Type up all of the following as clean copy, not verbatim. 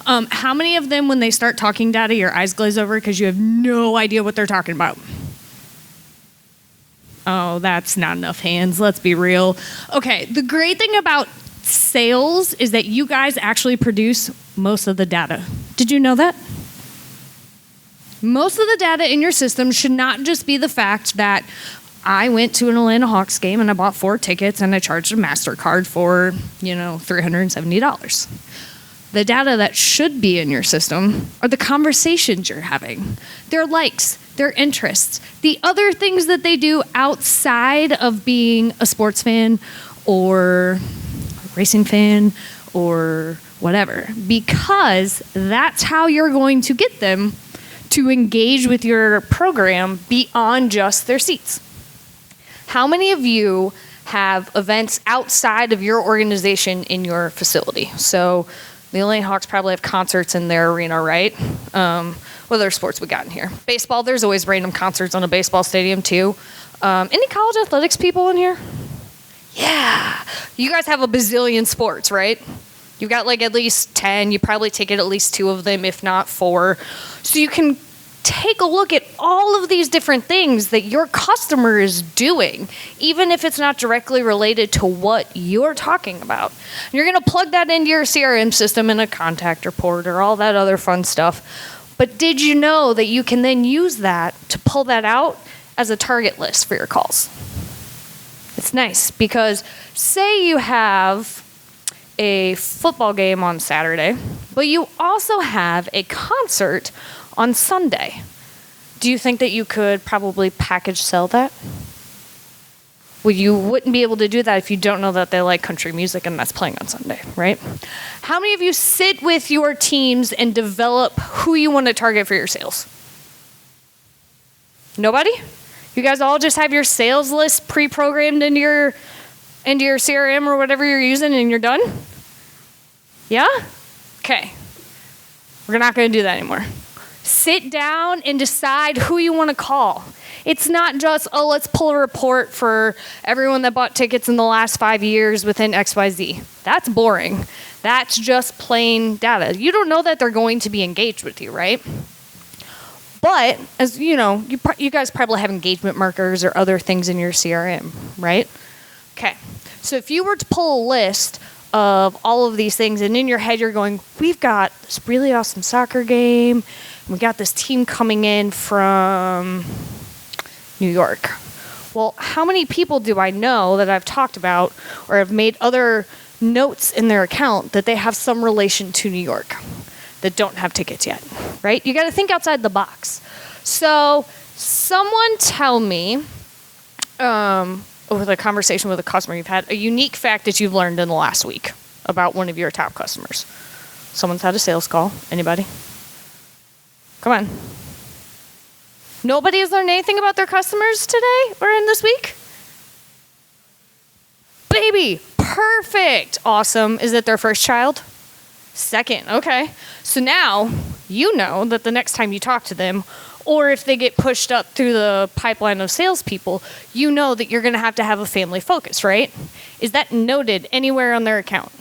How many of them, when they start talking data, your eyes glaze over because you have no idea what they're talking about? Oh, that's not enough hands. Let's be real. Okay, the great thing about sales is that you guys actually produce most of the data. Did you know that? Most of the data in your system should not just be the fact that I went to an Atlanta Hawks game and I bought 4 tickets and I charged a MasterCard for, $370. The data that should be in your system are the conversations you're having, their likes, their interests, the other things that they do outside of being a sports fan or a racing fan or whatever, because that's how you're going to get them to engage with your program beyond just their seats. How many of you have events outside of your organization in your facility? So the Atlanta Hawks probably have concerts in their arena, right? What other sports we got in here? Baseball, there's always random concerts on a baseball stadium too. Any college athletics people in here? Yeah. You guys have a bazillion sports, right? You've got like at least 10. You probably take it at least 2 of them, if not 4. So you can take a look at all of these different things that your customer is doing, even if it's not directly related to what you're talking about. You're going to plug that into your CRM system in a contact report or all that other fun stuff. But did you know that you can then use that to pull that out as a target list for your calls? It's nice because say you have a football game on Saturday, but you also have a concert on Sunday. Do you think that you could probably package sell that? Well, you wouldn't be able to do that if you don't know that they like country music and that's playing on Sunday, right? How many of you sit with your teams and develop who you want to target for your sales? Nobody? You guys all just have your sales list pre-programmed into your CRM or whatever you're using and you're done? Yeah? Okay. We're not going to do that anymore. Sit down and decide who you want to call. It's not just, let's pull a report for everyone that bought tickets in the last 5 years within XYZ. That's boring. That's just plain data. You don't know that they're going to be engaged with you, right? But, as you know, you guys probably have engagement markers or other things in your CRM, right? Okay. So if you were to pull a list of all of these things, and in your head you're going, we've got this really awesome soccer game, we got this team coming in from New York. Well, how many people do I know that I've talked about or have made other notes in their account that they have some relation to New York that don't have tickets yet, right? You got to think outside the box. So someone tell me, over the conversation with a customer you've had, a unique fact that you've learned in the last week about one of your top customers. Someone's had a sales call. Anybody? Come on. Nobody has learned anything about their customers today or in this week? Baby, perfect. Awesome. Is it their first child? Second. Okay. So now you know that the next time you talk to them, or if they get pushed up through the pipeline of salespeople, you know that you're going to have a family focus, right? Is that noted anywhere on their account?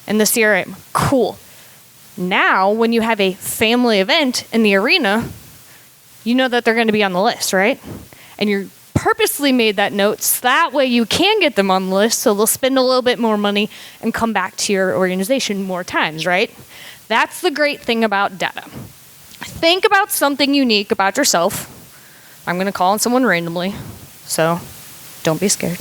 In the CRM. Cool. Now, when you have a family event in the arena, you know that they're going to be on the list, right? And you're purposely made that note so that way you can get them on the list so they'll spend a little bit more money and come back to your organization more times, right? That's the great thing about data. Think about something unique about yourself. I'm going to call on someone randomly, so don't be scared.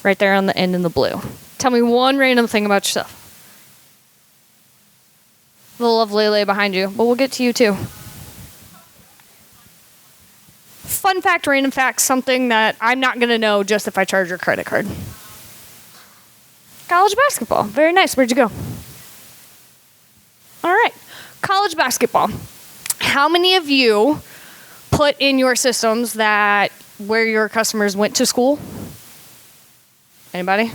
Right there on the end in the blue. Tell me one random thing about yourself. The lovely lady behind you, but we'll get to you too. Fun fact, random fact, something that I'm not going to know just if I charge your credit card. College basketball. Very nice. Where'd you go? All right. College basketball. How many of you put in your systems that where your customers went to school? Anybody?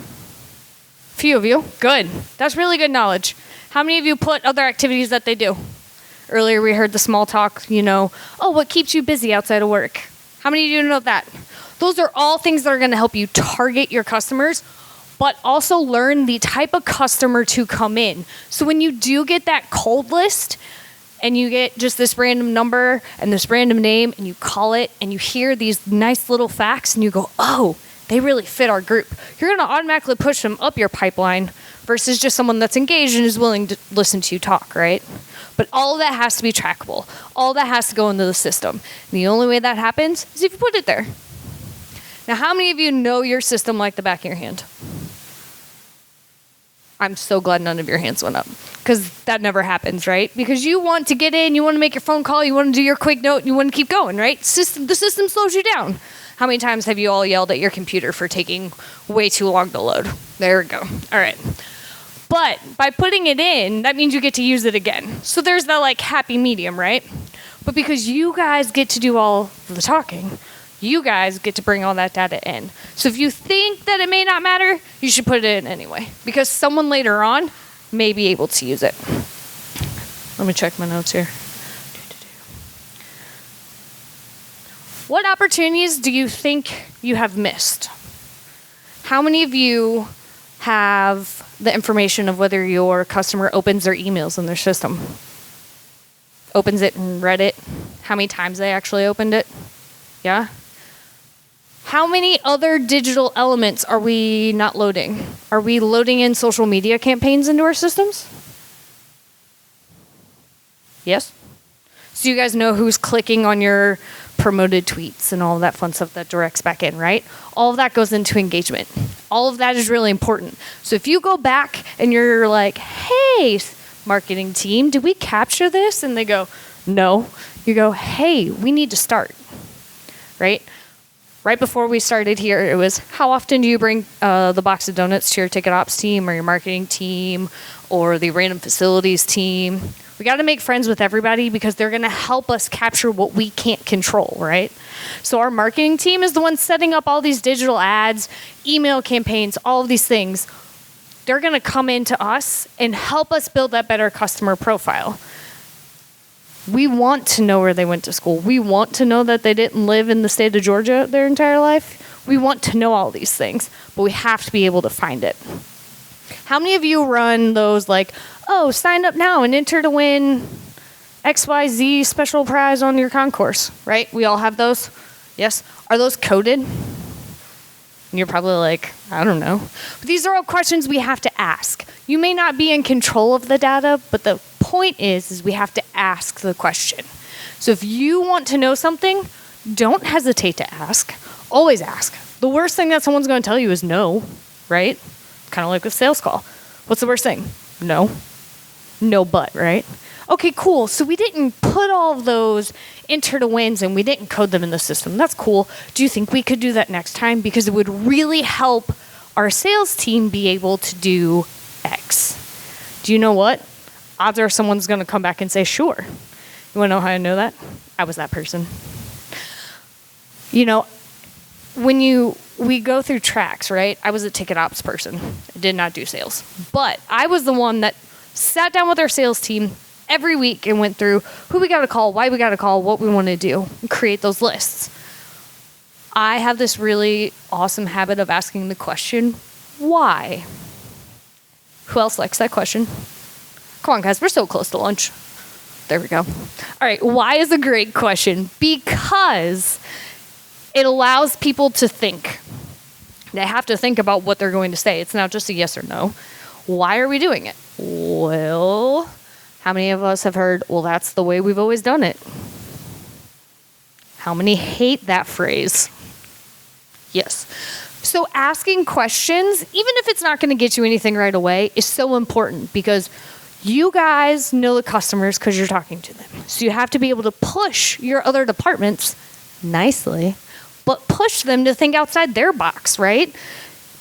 Few of you. Good. That's really good knowledge. How many of you put other activities that they do? Earlier we heard the small talk, what keeps you busy outside of work? How many of you know that? Those are all things that are going to help you target your customers, but also learn the type of customer to come in. So when you do get that cold list and you get just this random number and this random name and you call it and you hear these nice little facts and you go, oh, they really fit our group, you're going to automatically push them up your pipeline versus just someone that's engaged and is willing to listen to you talk, right? But all of that has to be trackable. All that has to go into the system. And the only way that happens is if you put it there. Now, how many of you know your system like the back of your hand? I'm so glad none of your hands went up, because that never happens, right? Because you want to get in, you want to make your phone call, you want to do your quick note, you want to keep going, right? The system slows you down. How many times have you all yelled at your computer for taking way too long to load? There we go. All right. But by putting it in, that means you get to use it again. So there's that like happy medium, right? But because you guys get to do all the talking, you guys get to bring all that data in. So if you think that it may not matter, you should put it in anyway, because someone later on may be able to use it. Let me check my notes here. What opportunities do you think you have missed? How many of you have the information of whether your customer opens their emails in their system? Opens it and read it? How many times they actually opened it? Yeah? How many other digital elements are we not loading? Are we loading in social media campaigns into our systems? Yes? So you guys know who's clicking on your promoted tweets and all of that fun stuff that directs back in, right? All of that goes into engagement. All of that is really important. So if you go back and you're like, hey, marketing team, did we capture this? And they go, no. You go, hey, we need to start, right? Right before we started here, it was, how often do you bring the box of donuts to your ticket ops team or your marketing team or the random facilities team? We got to make friends with everybody because they're going to help us capture what we can't control, right? So our marketing team is the one setting up all these digital ads, email campaigns, all of these things. They're going to come into us and help us build that better customer profile. We want to know where they went to school. We want to know that they didn't live in the state of Georgia their entire life. We want to know all these things, but we have to be able to find it. How many of you run those like, oh, sign up now and enter to win XYZ special prize on your concourse, right? We all have those. Yes. Are those coded? And you're probably like, I don't know. But these are all questions we have to ask. You may not be in control of the data, but the point is we have to ask the question. So if you want to know something, don't hesitate to ask. Always ask. The worst thing that someone's going to tell you is no, right? Kind of like a sales call. What's the worst thing? No. No but, right? Okay, cool. So we didn't put all of those enter to wins and we didn't code them in the system. That's cool. Do you think we could do that next time? Because it would really help our sales team be able to do X. Do you know what? Odds are someone's going to come back and say, sure. You want to know how I know that? I was that person. You know, when we go through tracks, right? I was a ticket ops person. I did not do sales. But I was the one that sat down with our sales team every week and went through who we got to call, why we got to call, what we want to do, and create those lists. I have this really awesome habit of asking the question, why? Who else likes that question? Come on, guys, we're so close to lunch. There we go. All right, why is a great question? Because it allows people to think. They have to think about what they're going to say. It's not just a yes or no. Why are we doing it? Well, how many of us have heard, well, that's the way we've always done it? How many hate that phrase? Yes. So asking questions, even if it's not going to get you anything right away, is so important because you guys know the customers because you're talking to them. So you have to be able to push your other departments nicely, but push them to think outside their box, right?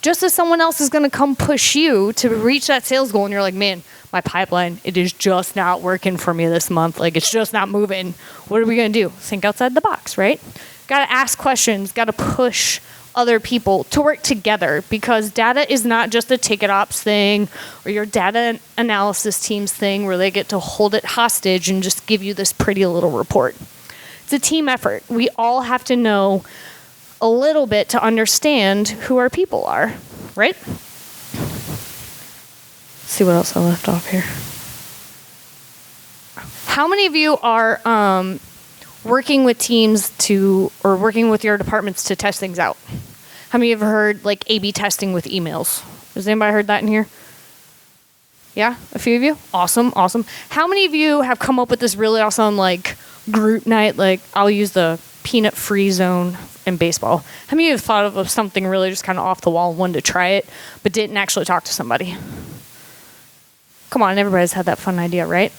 Just as someone else is going to come push you to reach that sales goal and you're like, man, my pipeline, it is just not working for me this month. Like, it's just not moving. What are we going to do? Think outside the box, right? Got to ask questions, got to push other people to work together because data is not just a ticket ops thing or your data analysis team's thing where they get to hold it hostage and just give you this pretty little report. It's a team effort. We all have to know a little bit to understand who our people are, right? Let's see what else I left off here. How many of you are working with teams or working with your departments to test things out? How many of you have heard like A/B testing with emails? Has anybody heard that in here? Yeah, a few of you? Awesome. How many of you have come up with this really awesome like group night? Like I'll use the peanut free zone in baseball. How many of you have thought of something really just kind of off the wall and wanted to try it, but didn't actually talk to somebody? Come on, everybody's had that fun idea, right?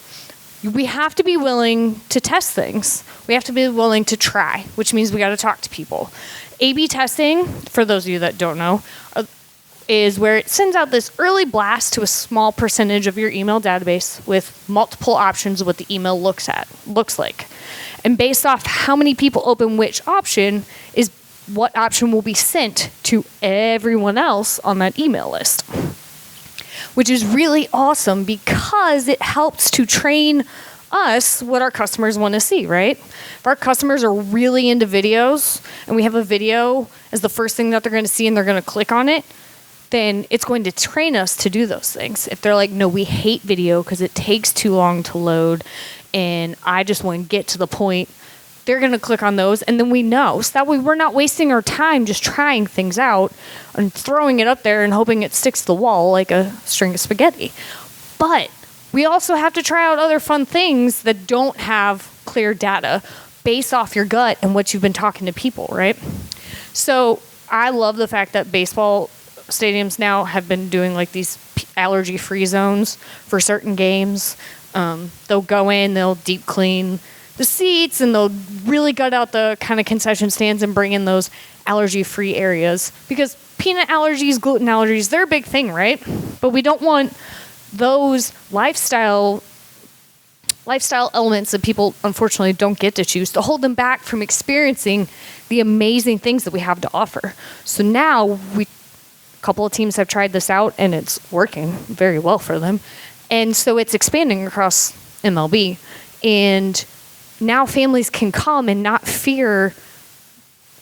We have to be willing to test things. We have to be willing to try, which means we got to talk to people. A/B testing, for those of you that don't know, is where it sends out this early blast to a small percentage of your email database with multiple options of what the email looks like. And based off how many people open which option is what option will be sent to everyone else on that email list. Which is really awesome because it helps to train us what our customers want to see, right? If our customers are really into videos and we have a video as the first thing that they're going to see and they're going to click on it, then it's going to train us to do those things. If they're like, no, we hate video because it takes too long to load and I just want to get to the point, they're going to click on those and then we know. So that way we're not wasting our time just trying things out and throwing it up there and hoping it sticks to the wall like a string of spaghetti. But we also have to try out other fun things that don't have clear data based off your gut and what you've been talking to people, right? So I love the fact that baseball stadiums now have been doing like these allergy-free zones for certain games. They'll go in, they'll deep clean the seats, and they'll really gut out the kind of concession stands and bring in those allergy-free areas. Because peanut allergies, gluten allergies, they're a big thing, right? But we don't want those lifestyle elements that people unfortunately don't get to choose to hold them back from experiencing the amazing things that we have to offer. So now a couple of teams have tried this out and it's working very well for them. And so it's expanding across MLB. And now families can come and not fear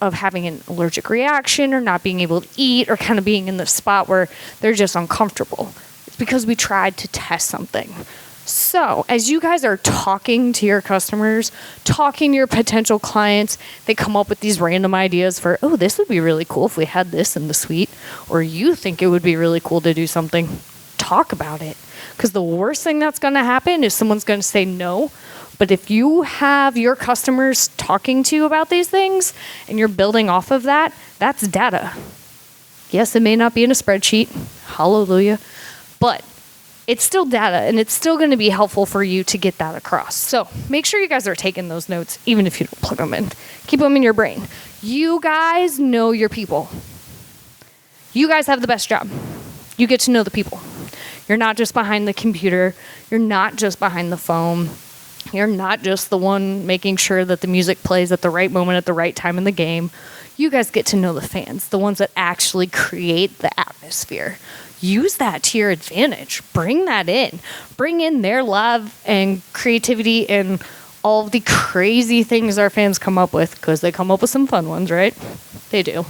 of having an allergic reaction or not being able to eat or kind of being in the spot where they're just uncomfortable. It's because we tried to test something. So as you guys are talking to your customers, talking to your potential clients, they come up with these random ideas for, oh, this would be really cool if we had this in the suite, or you think it would be really cool to do something. Talk about it. Because the worst thing that's going to happen is someone's going to say no. But if you have your customers talking to you about these things and you're building off of that, that's data. Yes, it may not be in a spreadsheet. Hallelujah. But it's still data, and it's still going to be helpful for you to get that across. So make sure you guys are taking those notes, even if you don't plug them in. Keep them in your brain. You guys know your people. You guys have the best job. You get to know the people. You're not just behind the computer. You're not just behind the phone. You're not just the one making sure that the music plays at the right moment at the right time in the game. You guys get to know the fans, the ones that actually create the atmosphere. Use that to your advantage. Bring that in. Bring in their love and creativity and all of the crazy things our fans come up with, because they come up with some fun ones, right? They do.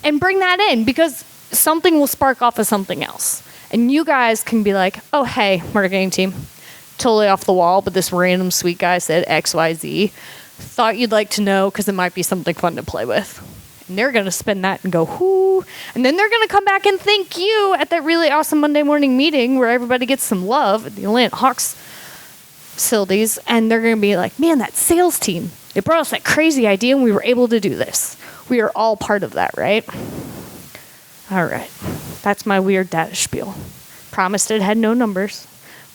And bring that in, because something will spark off of something else. And you guys can be like, oh, hey, marketing team, totally off the wall, but this random sweet guy said XYZ. Thought you'd like to know because it might be something fun to play with. And they're going to spin that and go, whoo. And then they're going to come back and thank you at that really awesome Monday morning meeting where everybody gets some love at the Atlanta Hawks facilities. And they're going to be like, man, that sales team, they brought us that crazy idea and we were able to do this. We are all part of that, right? All right. That's my weird data spiel. Promised it had no numbers.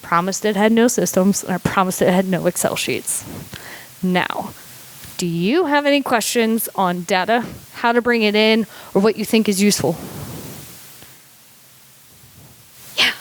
Promised it had no systems. And I promised it had no Excel sheets. Now, do you have any questions on data, how to bring it in, or what you think is useful? Yeah.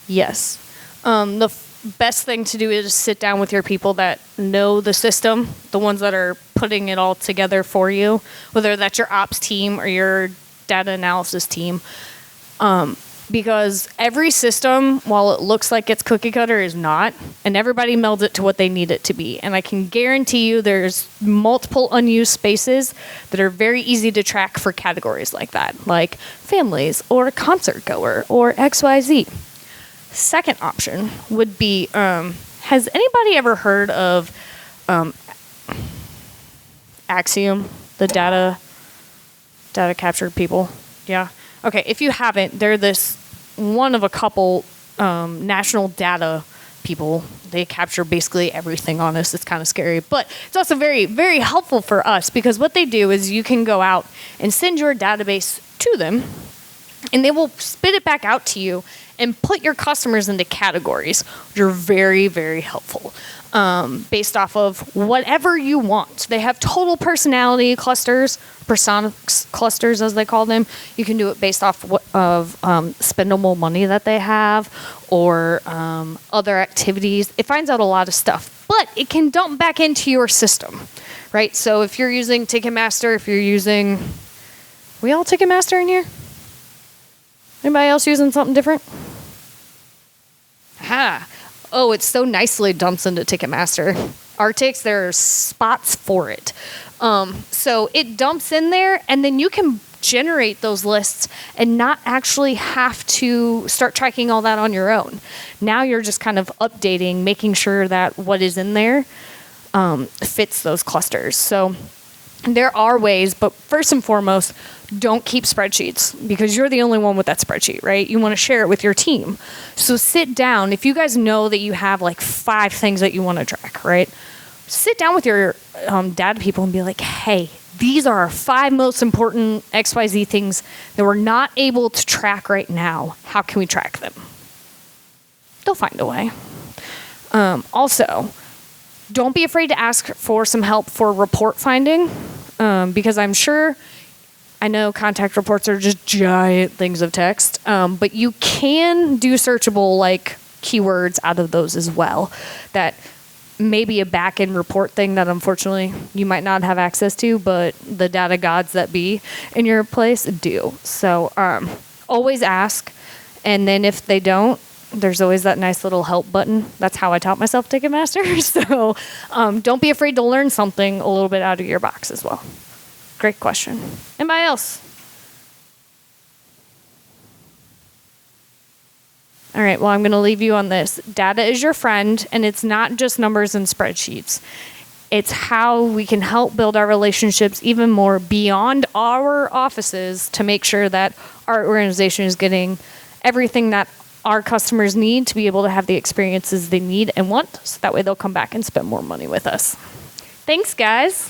Yes. The best thing to do is sit down with your people that know the system, the ones that are putting it all together for you, whether that's your ops team or your data analysis team. Because every system, while it looks like it's cookie cutter, is not, and everybody melds it to what they need it to be. And I can guarantee you there's multiple unused spaces that are very easy to track for categories like that, like families or concert goer or XYZ. Second option would be, has anybody ever heard of Axiom, the data captured people? Yeah. Okay, if you haven't, they're this one of a couple national data people. They capture basically everything on us. It's kind of scary, but it's also very, very helpful for us because what they do is you can go out and send your database to them, and they will spit it back out to you and put your customers into categories, which are very, very helpful. Based off of whatever you want. They have total personality clusters, persona clusters as they call them. You can do it based off of spendable money that they have or other activities. It finds out a lot of stuff, but it can dump back into your system, right? So if you're using Ticketmaster, if you're using, we all Ticketmaster in here? Anybody else using something different? Oh, it so nicely dumps into Ticketmaster. Arctics, there are spots for it. So it dumps in there, and then you can generate those lists and not actually have to start tracking all that on your own. Now you're just kind of updating, making sure that what is in there fits those clusters. So there are ways, but first and foremost, don't keep spreadsheets because you're the only one with that spreadsheet, right? You want to share it with your team. So sit down. If you guys know that you have like 5 things that you want to track, right? Sit down with your data people and be like, hey, these are our 5 most important XYZ things that we're not able to track right now. How can we track them? They'll find a way. Also, don't be afraid to ask for some help for report finding because I know contact reports are just giant things of text, but you can do searchable like keywords out of those as well. That may be a back-end report thing that unfortunately you might not have access to, but the data gods that be in your place do. So always ask, and then if they don't, there's always that nice little help button. That's how I taught myself Ticketmaster. So don't be afraid to learn something a little bit out of your box as well. Great question. Anybody else? All right, well, I'm going to leave you on this. Data is your friend, and it's not just numbers and spreadsheets. It's how we can help build our relationships even more beyond our offices to make sure that our organization is getting everything that our customers need to be able to have the experiences they need and want, so that way they'll come back and spend more money with us. Thanks, guys.